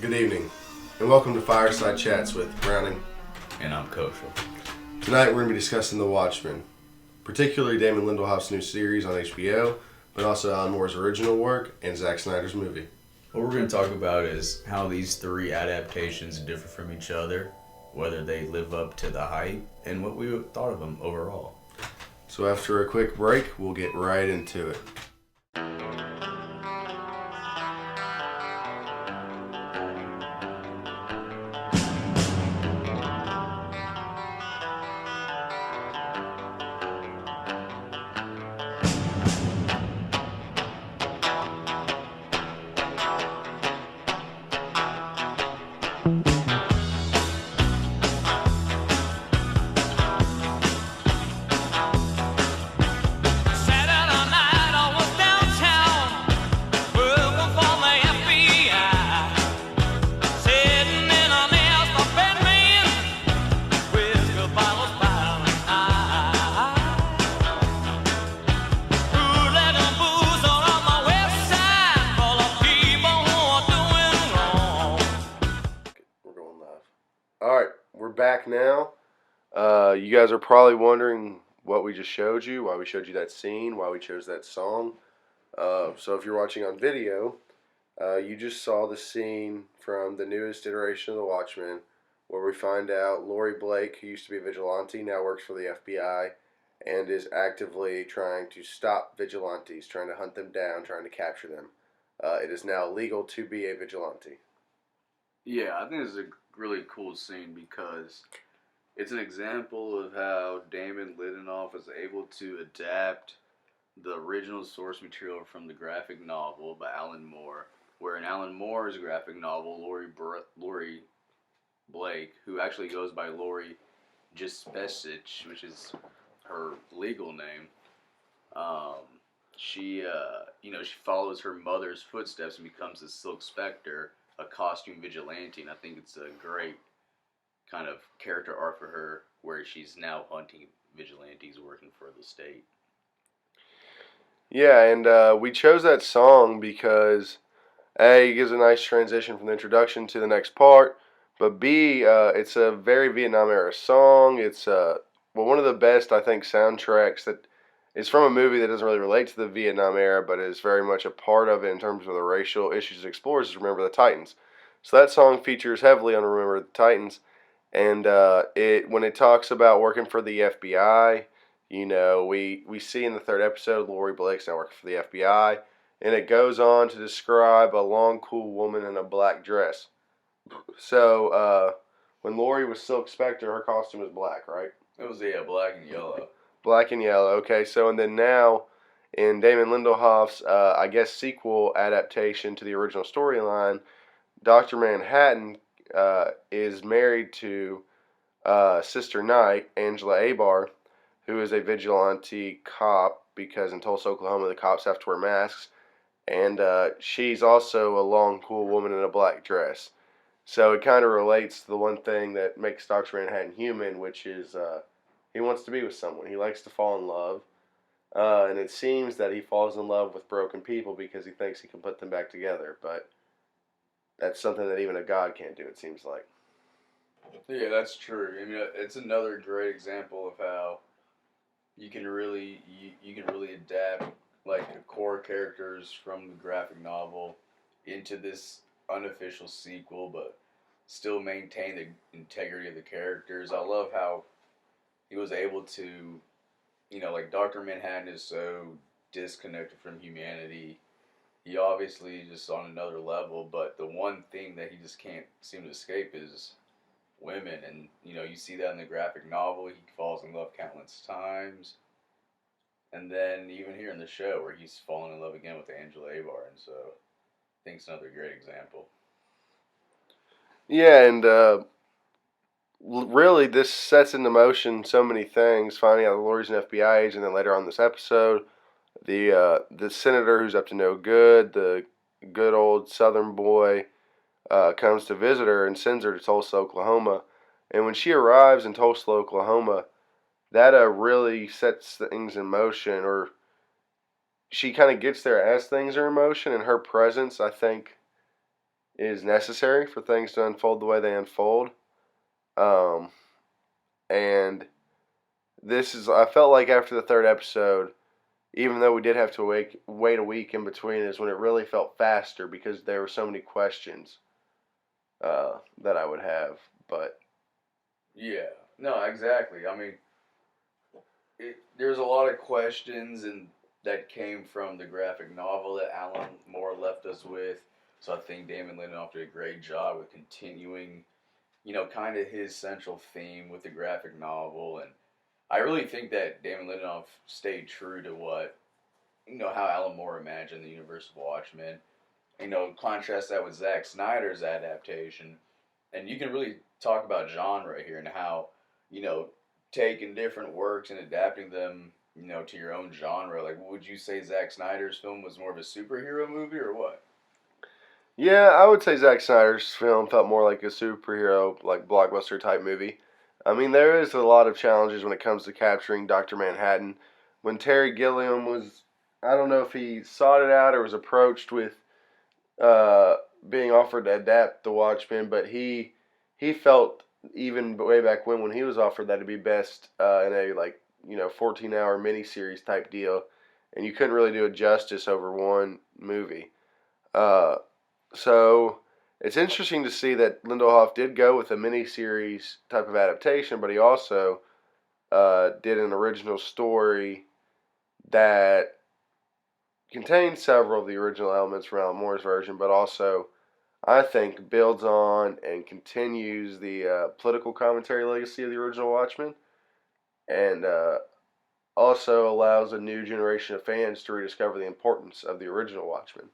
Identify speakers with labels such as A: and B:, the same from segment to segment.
A: Good evening, and welcome to Fireside Chats with Browning.
B: And I'm Koshal.
A: Tonight we're going to be discussing The Watchmen, particularly Damon Lindelof's new series on HBO, but also Alan Moore's original work and Zack Snyder's movie.
B: What we're going to talk about is how these three adaptations differ from each other, whether they live up to the hype, and what we thought of them overall.
A: So after a quick break, we'll get right into it. Back now. You guys are probably wondering what we just showed you, why we showed you that scene, why we chose that song. So if you're watching on video, you just saw the scene from the newest iteration of The Watchmen, where we find out Laurie Blake, who used to be a vigilante, now works for the FBI and is actively trying to stop vigilantes, trying to hunt them down, trying to capture them. It is now legal to be a vigilante.
C: Yeah, I think it's a really cool scene because it's an example of how Damon Lindelof was able to adapt the original source material from the graphic novel by Alan Moore, where in Alan Moore's graphic novel, Laurie Blake, who actually goes by Laurie Jispesic, which is her legal name, she follows her mother's footsteps and becomes the Silk Spectre, a costume vigilante, and I think it's a great kind of character arc for her, where she's now hunting vigilantes working for the state.
A: Yeah, and we chose that song because A, it gives a nice transition from the introduction to the next part, but B, it's a very Vietnam era song. It's one of the best, I think, soundtracks that is from a movie that doesn't really relate to the Vietnam era, but is very much a part of it in terms of the racial issues it explores, is Remember the Titans. So that song features heavily on Remember the Titans, and when it talks about working for the FBI, you know, we see in the third episode Laurie Blake's now working for the FBI, and it goes on to describe a long, cool woman in a black dress. So when Laurie was Silk Spectre, her costume was black, right?
C: It was, yeah, black and yellow.
A: Black and yellow, okay. So, and then now, in Damon Lindelof's, I guess, sequel adaptation to the original storyline, Dr. Manhattan is married to Sister Knight, Angela Abar, who is a vigilante cop, because in Tulsa, Oklahoma, the cops have to wear masks, and she's also a long, cool woman in a black dress. So it kind of relates to the one thing that makes Dr. Manhattan human, which is he wants to be with someone. He likes to fall in love, and it seems that he falls in love with broken people because he thinks he can put them back together, but that's something that even a god can't do, it seems like.
C: Yeah, that's true. I mean, it's another great example of how you can really adapt like the core characters from the graphic novel into this unofficial sequel, but still maintain the integrity of the characters. I love how he was able to, like Dr. Manhattan is so disconnected from humanity. He obviously just on another level, but the one thing that he just can't seem to escape is women. And, you see that in the graphic novel. He falls in love countless times. And then even here in the show where he's fallen in love again with Angela Abar. And so I think it's another great example.
A: Yeah, and really, this sets into motion so many things. Finding out that Laurie's an FBI agent, and then later on in this episode, the senator who's up to no good, the good old Southern boy, comes to visit her and sends her to Tulsa, Oklahoma. And when she arrives in Tulsa, Oklahoma, that really sets things in motion, or she kind of gets there as things are in motion, and her presence, I think, is necessary for things to unfold the way they unfold. Um, and I felt like after the third episode, even though we did have to wait a week in between, is when it really felt faster because there were so many questions that I would have. But
C: Yeah. No, exactly. I mean, there's a lot of questions and that came from the graphic novel that Alan Moore left us with. So I think Damon Lindelof did a great job with continuing, kind of his central theme with the graphic novel. And I really think that Damon Lindelof stayed true to what, how Alan Moore imagined the universe of Watchmen. Contrast that with Zack Snyder's adaptation. And you can really talk about genre here and how, you know, taking different works and adapting them, to your own genre. Like, would you say Zack Snyder's film was more of a superhero movie or what?
A: yeah, I would say Zack Snyder's film felt more like a superhero, like blockbuster type movie. I mean, there is a lot of challenges when it comes to capturing Doctor Manhattan. When Terry Gilliam was, I don't know if he sought it out or was approached with uh, being offered to adapt The Watchmen, but he felt even way back when he was offered that it'd be best in a 14-hour miniseries type deal, and you couldn't really do it justice over one movie. Uh, so it's interesting to see that Lindelof did go with a miniseries type of adaptation, but he also did an original story that contains several of the original elements from Alan Moore's version, but also I think builds on and continues the political commentary legacy of the original Watchmen, and also allows a new generation of fans to rediscover the importance of the original Watchmen,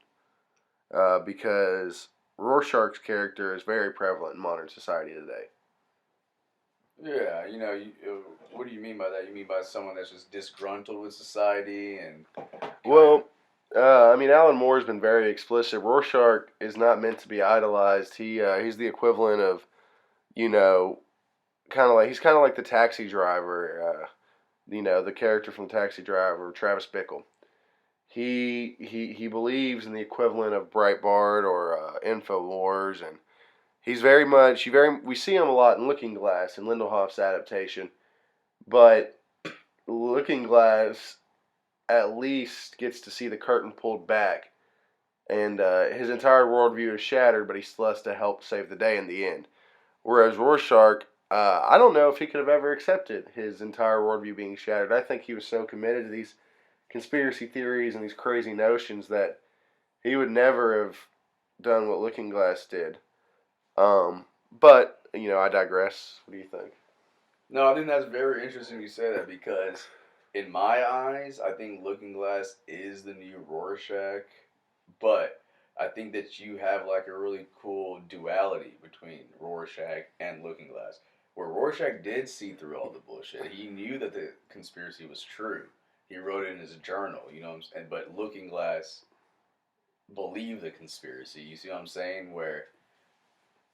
A: because Rorschach's character is very prevalent in modern society today.
C: Yeah, what do you mean by that? You mean by someone that's just disgruntled with society and kind of.
A: Well, I mean, Alan Moore's been very explicit. Rorschach is not meant to be idolized. He's the equivalent of, you know, he's kind of like the taxi driver. The character from Taxi Driver, Travis Bickle. He believes in the equivalent of Breitbart or Infowars, and he's very much we see him a lot in Looking Glass in Lindelof's adaptation, but Looking Glass at least gets to see the curtain pulled back, and his entire worldview is shattered, but he still has to help save the day in the end. Whereas Rorschach, I don't know if he could have ever accepted his entire worldview being shattered. I think he was so committed to these conspiracy theories and these crazy notions that he would never have done what Looking Glass did. But I digress. What do you think?
C: No, I think that's very interesting you say that because, in my eyes, I think Looking Glass is the new Rorschach, but I think that you have like a really cool duality between Rorschach and Looking Glass, where Rorschach did see through all the bullshit. He knew that the conspiracy was true. He wrote it in his journal, what I'm saying? But Looking Glass believed the conspiracy. You see what I'm saying? Where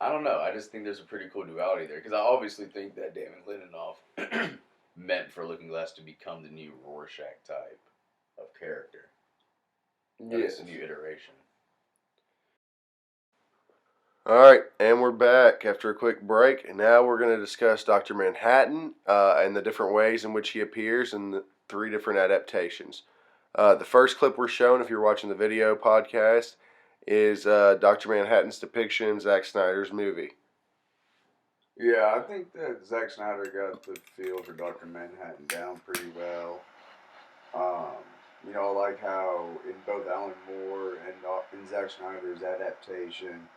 C: I don't know. I just think there's a pretty cool duality there because I obviously think that Damon Lindelof meant for Looking Glass to become the new Rorschach type of character. At
A: Yes.
C: least a new iteration.
A: All right, and we're back after a quick break, and now we're going to discuss Dr. Manhattan and the different ways in which he appears in the three different adaptations. The first clip we're showing, if you're watching the video podcast, is Dr. Manhattan's depiction in Zack Snyder's movie.
C: Yeah, I think that Zack Snyder got the feel for Dr. Manhattan down pretty well. I like how in both Alan Moore and in Zack Snyder's adaptation,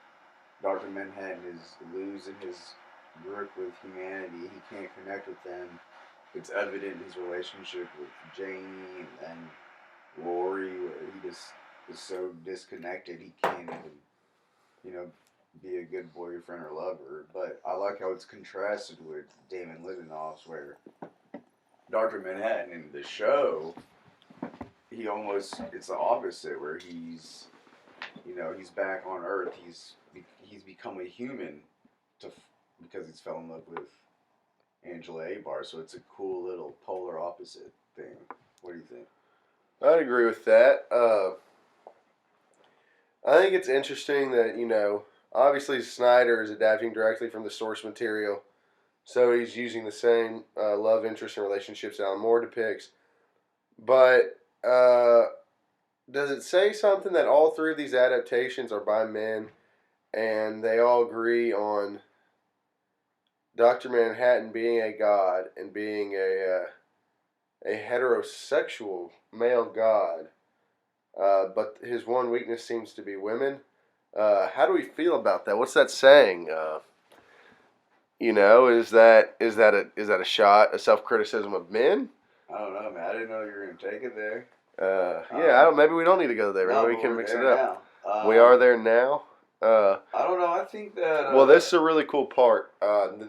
C: Dr. Manhattan is losing his grip with humanity. He can't connect with them. It's evident in his relationship with Janie and Rory, where he just is so disconnected he can't even, be a good boyfriend or lover. But I like how it's contrasted with Damon Lindelof's, where Dr. Manhattan in the show, it's the opposite, where he's back on Earth. He's become a human because he's fell in love with Angela Abar. So it's a cool little polar opposite thing. What do you think?
A: I'd agree with that. I think it's interesting that, obviously Snyder is adapting directly from the source material, so he's using the same love interest and relationships Alan Moore depicts. But does it say something that all three of these adaptations are by men, and they all agree on Doctor Manhattan being a god and being a heterosexual male god, but his one weakness seems to be women? How do we feel about that? What's that saying? Is that a shot, a self criticism of men?
C: I don't know, man. I didn't know you were gonna take it there.
A: Yeah, I don't. Maybe we don't need to go there.
C: No,
A: Maybe we
C: but
A: can
C: we're
A: mix
C: there
A: it up.
C: now.
A: We are there now.
C: I don't know. I think that.
A: Well, this is a really cool part.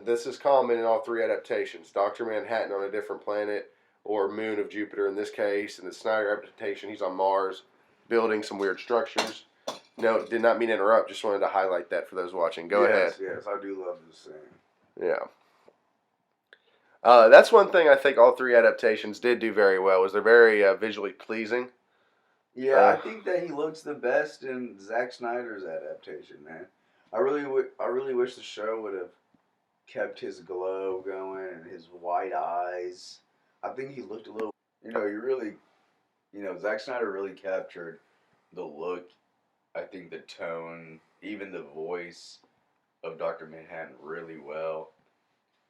A: This is common in all three adaptations. Doctor Manhattan on a different planet or moon of Jupiter in this case. In the Snyder adaptation, he's on Mars, building some weird structures. No, did not mean to interrupt. Just wanted to highlight that for those watching. Go ahead.
C: Yes, I do love this scene.
A: Yeah. That's one thing I think all three adaptations did do very well. Was they're very visually pleasing.
C: Yeah, I think that he looks the best in Zack Snyder's adaptation, man. I really wish the show would have kept his glow going and his white eyes. I think he looked a little. Zack Snyder really captured the look. I think the tone, even the voice of Dr. Manhattan really well.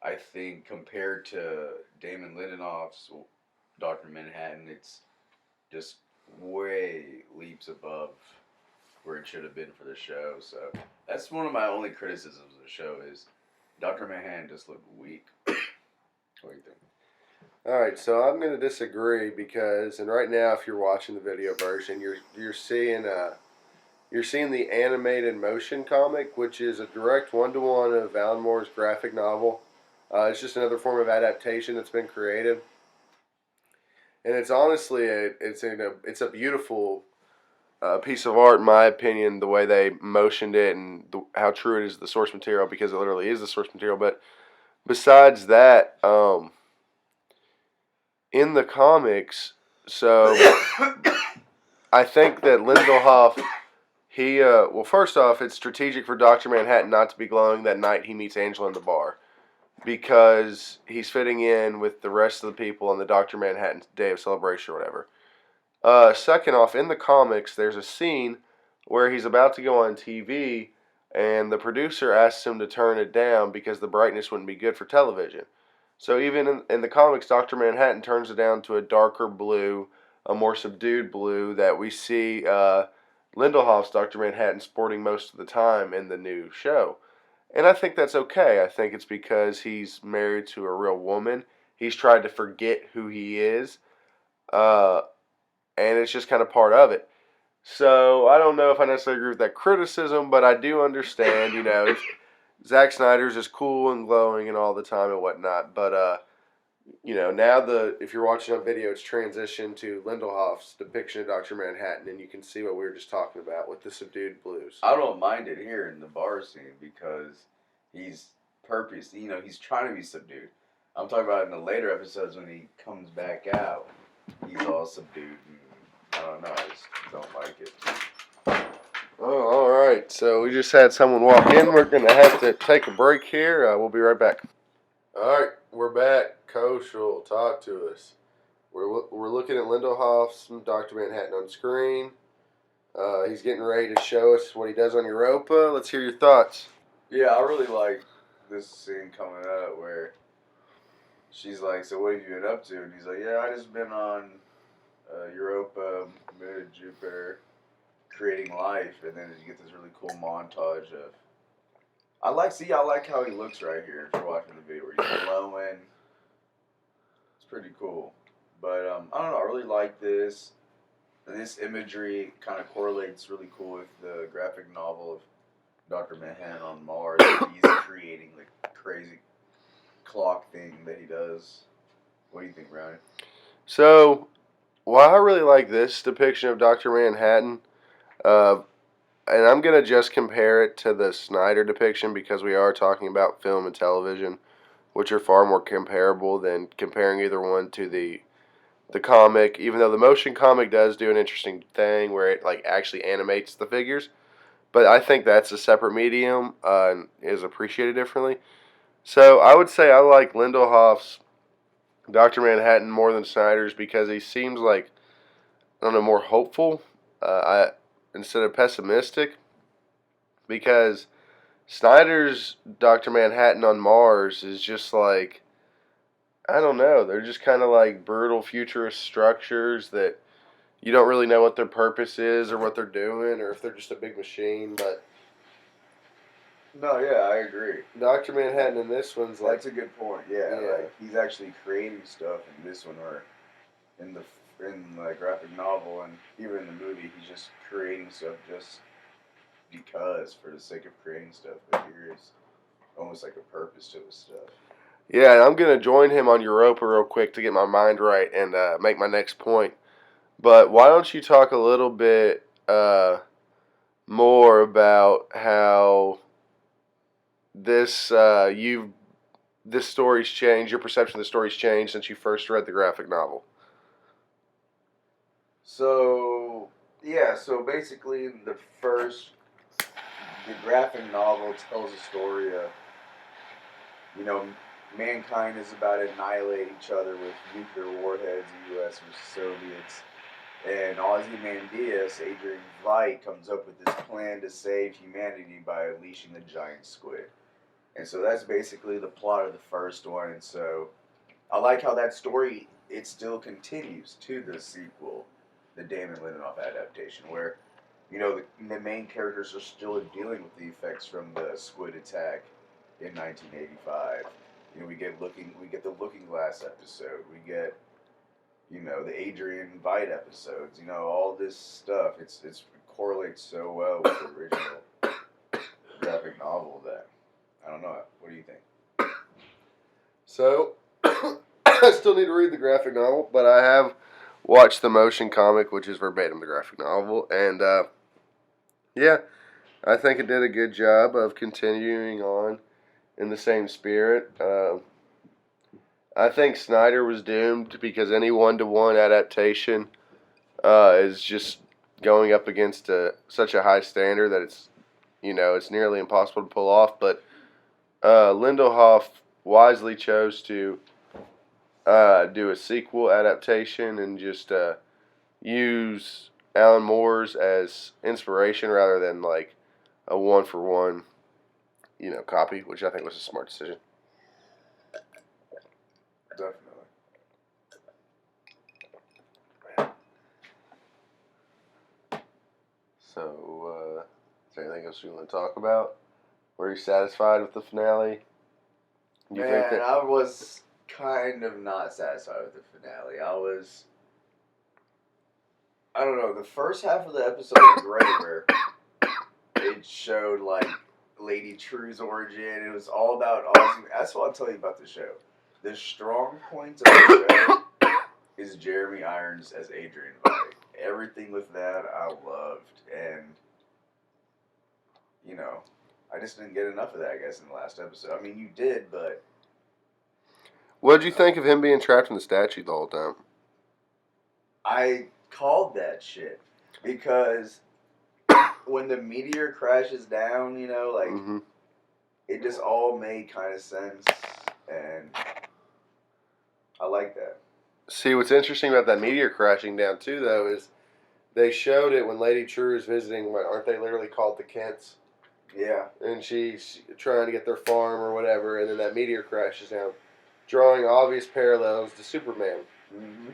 C: I think compared to Damon Lindelof's Dr. Manhattan, it's just way leaps above where it should have been for the show. So that's one of my only criticisms of the show is Dr. Manhattan just looked weak. What do you think?
A: All right, so I'm going to disagree because, and right now, if you're watching the video version, you're seeing the animated motion comic, which is a direct one-to-one of Alan Moore's graphic novel. It's just another form of adaptation that's been created, and it's honestly it's a beautiful piece of art in my opinion. The way they motioned it and how true it is to the source material, because it literally is the source material. But besides that, in the comics, so I think that Lindelof. Well, first off, it's strategic for Dr. Manhattan not to be glowing that night he meets Angela in the bar, because he's fitting in with the rest of the people on the Dr. Manhattan Day of Celebration or whatever. Second off, in the comics, there's a scene where he's about to go on TV, and the producer asks him to turn it down because the brightness wouldn't be good for television. So even in the comics, Dr. Manhattan turns it down to a darker blue, a more subdued blue that we see Lindelof's Dr. Manhattan sporting most of the time in the new show. And I think that's okay. I think it's because he's married to a real woman. He's tried to forget who he is. And it's just kind of part of it. So I don't know if I necessarily agree with that criticism, but I do understand, Zack Snyder's is cool and glowing and all the time and whatnot. But, now if you're watching on video, it's transitioned to Lindelof's depiction of Dr. Manhattan, and you can see what we were just talking about with the subdued blues.
C: I don't mind it here in the bar scene because he's he's trying to be subdued. I'm talking about in the later episodes when he comes back out, he's all subdued and I don't know, I just don't like it.
A: Oh, all right. So we just had someone walk in. We're going to have to take a break here. We'll be right back. All right, we're back. Coach will talk to us. We're looking at Lindelof's Dr. Manhattan on screen. He's getting ready to show us what he does on Europa. Let's hear your thoughts.
C: Yeah, I really like this scene coming up where she's like, so what have you been up to? And he's like, yeah, I just been on Europa, moon of Jupiter, creating life. And then you get this really cool montage of I like how he looks right here if you're watching the video where he's glowing. It's pretty cool. But I don't know, I really like this. And this imagery kind of correlates really cool with the graphic novel of Dr. Manhattan on Mars. He's creating the crazy clock thing that he does. What do you think, Ryan?
A: So, why I really like this depiction of Dr. Manhattan, and I'm going to just compare it to the Snyder depiction because we are talking about film and television, which are far more comparable than comparing either one to the comic, even though the motion comic does do an interesting thing where it actually animates the figures. but I think that's a separate medium and is appreciated differently. So I would say I like Lindelhoff's Doctor Manhattan more than Snyder's because he seems like I don't know more hopeful, I instead of pessimistic because Snyder's Doctor Manhattan on Mars is just like I don't know. They're just kind of like brutal futurist structures that you don't really know what their purpose is or what they're doing or if they're just a big machine. But
C: No, yeah, I agree.
A: Doctor Manhattan in this one's like
C: That's a good point. Yeah,
A: Yeah.
C: like he's actually creating stuff in this one, or in the graphic novel, and even in the movie, he's just creating stuff just because, for the sake of creating stuff. But here is almost like a purpose to his stuff.
A: yeah. And I'm gonna join him on Europa real quick to get my mind right and make my next point. But why don't you talk a little bit more about how this this story's changed, your perception of the story's changed since you first read the graphic novel?
C: So yeah, so basically, the graphic novel tells a story of, you know, mankind is about to annihilate each other with nuclear warheads, the U.S. versus Soviets. And Ozymandias, Adrian Veidt, comes up with this plan to save humanity by unleashing the giant squid. And so that's basically the plot of the first one. And so I like how that story, it still continues to the sequel, the Damon Lindelof adaptation, where, you know, the main characters are still dealing with the effects from the squid attack in 1985. You know, we get the Looking Glass episode. We get, you know, the Adrian Veidt episodes. You know, all this stuff. It correlates so well with the original graphic novel that I don't know. What do you think?
A: So I still need to read the graphic novel, but I have watched the motion comic, which is verbatim the graphic novel, and yeah, I think it did a good job of continuing on in the same spirit. I think Snyder was doomed because any one-to-one adaptation is just going up against such a high standard that it's nearly impossible to pull off. But Lindelhoff wisely chose to do a sequel adaptation and just use Alan Moore's as inspiration rather than like a one-for-one, copy, which I think was a smart decision.
C: Definitely.
A: So, is there anything else you want to talk about? Were you satisfied with the finale? Do you think that?
C: I was kind of not satisfied with the finale. I don't know, the first half of the episode was great where it showed like Lady True's origin. It was all about Ozzy. That's what I'll tell you about the show. The strong points of the show is Jeremy Irons as Adrian Veidt. Everything with that I loved, and you know, I just didn't get enough of that, I guess, in the last episode. I mean, you did, but
A: What did you think of him being trapped in the statue the whole time?
C: I called that shit because when the meteor crashes down, you know, like
A: Mm-hmm.
C: it just all made kind of sense, and I like that.
A: See, what's interesting about that meteor crashing down too, though, is they showed it when Lady True is visiting. What aren't they literally called the Kents?
C: Yeah.
A: And she's trying to get their farm or whatever, and then that meteor crashes down, drawing obvious parallels to Superman.
C: Mm-hmm.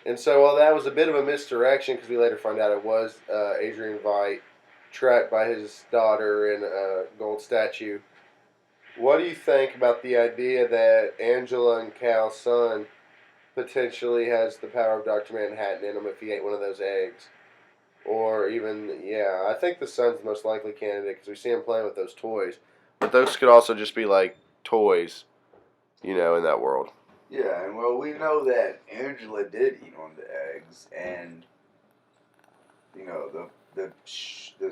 A: And so, while that was a bit of a misdirection, because we later find out it was Adrian Veidt trapped by his daughter in a gold statue. What do you think about the idea that Angela and Cal's son potentially has the power of Dr. Manhattan in him if he ate one of those eggs? Or even, yeah, I think the son's the most likely candidate because we see him playing with those toys. But those could also just be like toys, in that world.
C: Yeah, and well, we know that Angela did eat one of the eggs, and you know the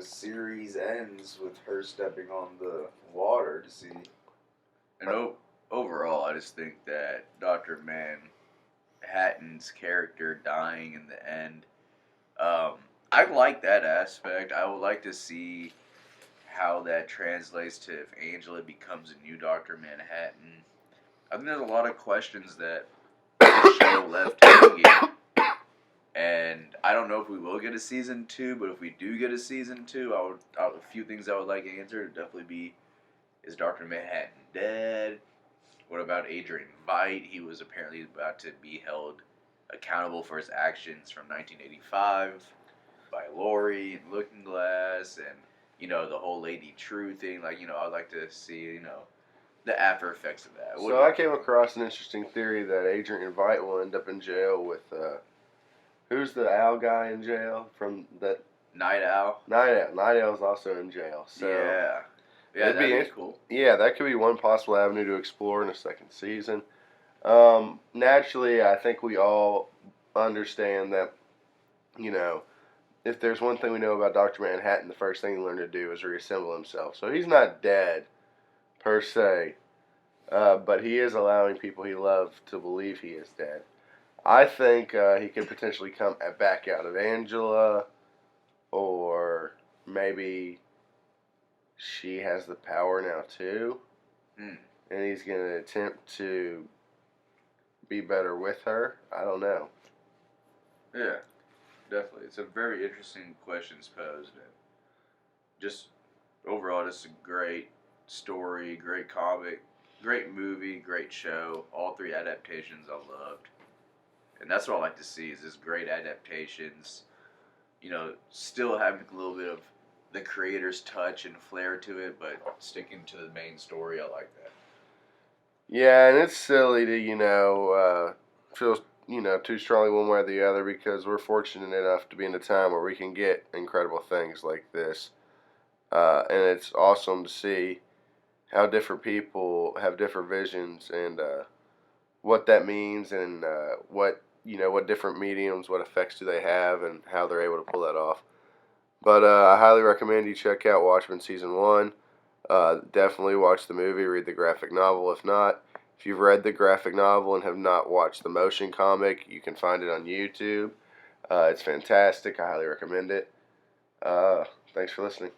C: series ends with her stepping on the water to see.
B: And overall, I just think that Dr. Manhattan's character dying in the end, I
D: I like that aspect. I would like to see how that translates to if Angela becomes a new Doctor Manhattan. I think there's a lot of questions that the show left hanging, and I don't know if we will get a season 2, but if we do get a season 2, a few things I would like answered would definitely be: is Doctor Manhattan dead? What about Adrian Veidt? He was apparently about to be held accountable for his actions from 1985 by Laurie and Looking Glass, and the whole Lady True thing. Like, I'd like to see the after effects of that.
A: So I came across an interesting theory that Adrian Veidt will end up in jail with who's the owl guy in jail from that
D: Night Owl.
A: Night Owl. Night Owl's also in jail. So
D: Yeah, that'd be cool.
A: Yeah, that could be one possible avenue to explore in a second season. Naturally, I think we all understand that, if there's one thing we know about Dr. Manhattan, the first thing he learned to do is reassemble himself. So he's not dead, per se, but he is allowing people he loved to believe he is dead. I think he could potentially come back out of Angela, or maybe she has the power now too, and he's going to attempt to be better with her. I don't know.
D: Yeah, definitely. It's a very interesting questions posed, and just overall, just a great story, great comic, great movie, great show. All 3 adaptations I loved, and that's what I like to see is just great adaptations. Still having a little bit of the creator's touch and flair to it, but sticking to the main story. I like that.
A: Yeah, and it's silly to, feel, too strongly one way or the other, because we're fortunate enough to be in a time where we can get incredible things like this. And it's awesome to see how different people have different visions, and what that means, and what different mediums, what effects do they have, and how they're able to pull that off. But I highly recommend you check out Watchmen Season 1. Definitely watch the movie, read the graphic novel if not. If you've read the graphic novel and have not watched the motion comic, you can find it on YouTube. It's fantastic. I highly recommend it. Thanks for listening.